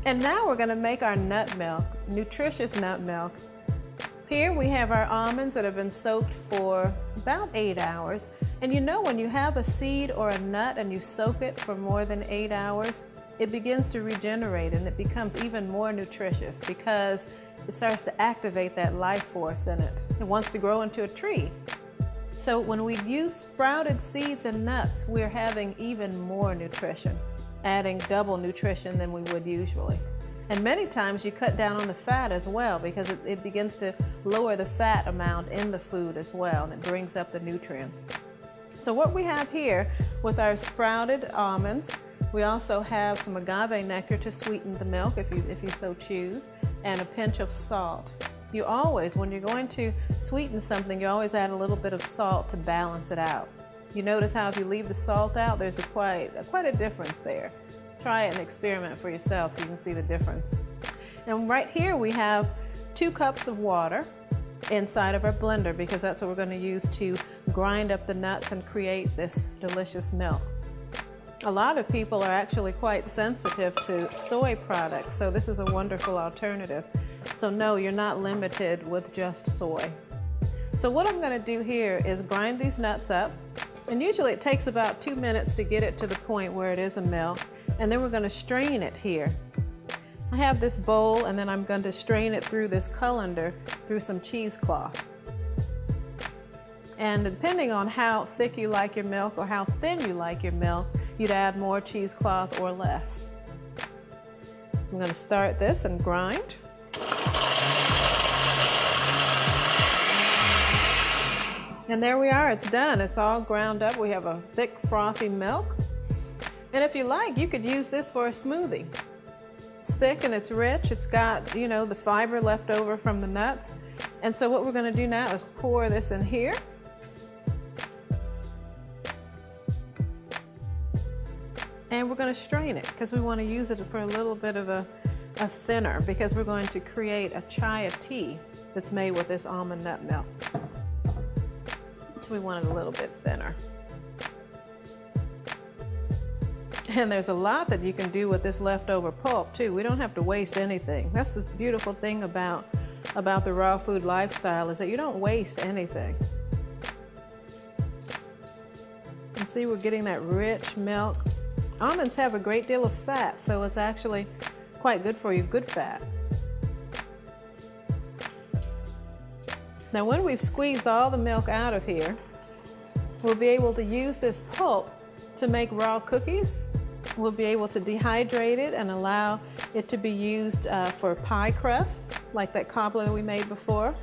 And now we're going to make our nut milk, nutritious nut milk. Here we have our almonds that have been soaked for about 8 hours. And you know, when you have a seed or a nut and you soak it for more than 8 hours, it begins to regenerate and it becomes even more nutritious because it starts to activate that life force in it. It wants to grow into a tree. So when we use sprouted seeds and nuts, we're having even more nutrition, adding double nutrition than we would usually. And many times you cut down on the fat as well because it begins to lower the fat amount in the food as well, and it brings up the nutrients. So what we have here with our sprouted almonds, we also have some agave nectar to sweeten the milk if you so choose, and a pinch of salt. You always, when you're going to sweeten something, you always add a little bit of salt to balance it out. You notice how if you leave the salt out, there's quite a difference there. Try it and experiment for yourself so you can see the difference. And right here we have 2 cups of water inside of our blender because that's what we're going to use to grind up the nuts and create this delicious milk. A lot of people are actually quite sensitive to soy products, so this is a wonderful alternative. So no, you're not limited with just soy. So what I'm going to do here is grind these nuts up, and usually it takes about 2 minutes to get it to the point where it is a milk, and then we're going to strain it here. I have this bowl, and then I'm going to strain it through this colander through some cheesecloth. And depending on how thick you like your milk or how thin you like your milk, you'd add more cheesecloth or less. So I'm going to start this and grind. And there we are, it's done. It's all ground up. We have a thick, frothy milk. And if you like, you could use this for a smoothie. It's thick and it's rich. It's got, you know, the fiber left over from the nuts. And so what we're going to do now is pour this in here. And we're going to strain it because we want to use it for a little bit of a thinner, because we're going to create a chai tea that's made with this almond nut milk. So we want it a little bit thinner. And there's a lot that you can do with this leftover pulp too. We don't have to waste anything. That's the beautiful thing about the raw food lifestyle, is that you don't waste anything. And see, we're getting that rich milk. Almonds have a great deal of fat, so it's actually quite good for you, good fat. Now when we've squeezed all the milk out of here, we'll be able to use this pulp to make raw cookies. We'll be able to dehydrate it and allow it to be used for pie crusts, like that cobbler that we made before.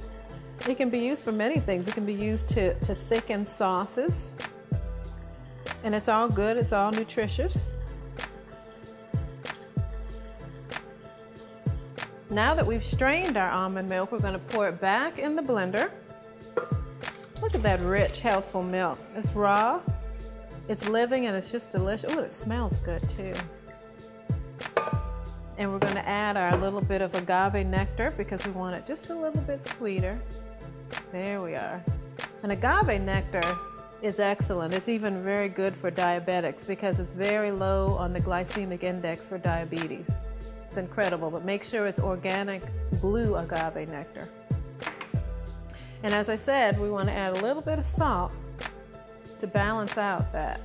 It can be used for many things. It can be used to thicken sauces. And it's all good, it's all nutritious. Now that we've strained our almond milk, we're going to pour it back in the blender. Look at that rich, healthful milk. It's raw, it's living, and it's just delicious. Oh, it smells good too. And we're going to add our little bit of agave nectar because we want it just a little bit sweeter. There we are. And agave nectar is excellent. It's even very good for diabetics because it's very low on the glycemic index for diabetes. It's incredible, but make sure it's organic blue agave nectar. And as I said, we want to add a little bit of salt to balance out that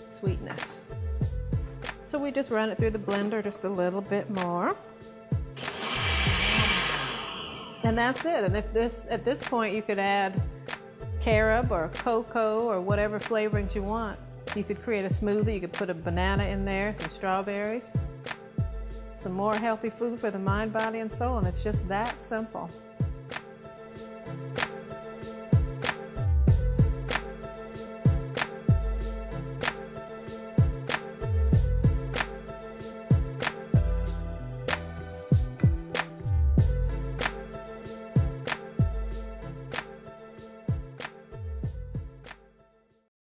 sweetness. So we just run it through the blender just a little bit more. And that's it. And at this point you could add carob or cocoa or whatever flavorings you want. You could create a smoothie. You could put a banana in there, some strawberries, some more healthy food for the mind, body, and soul, and it's just that simple.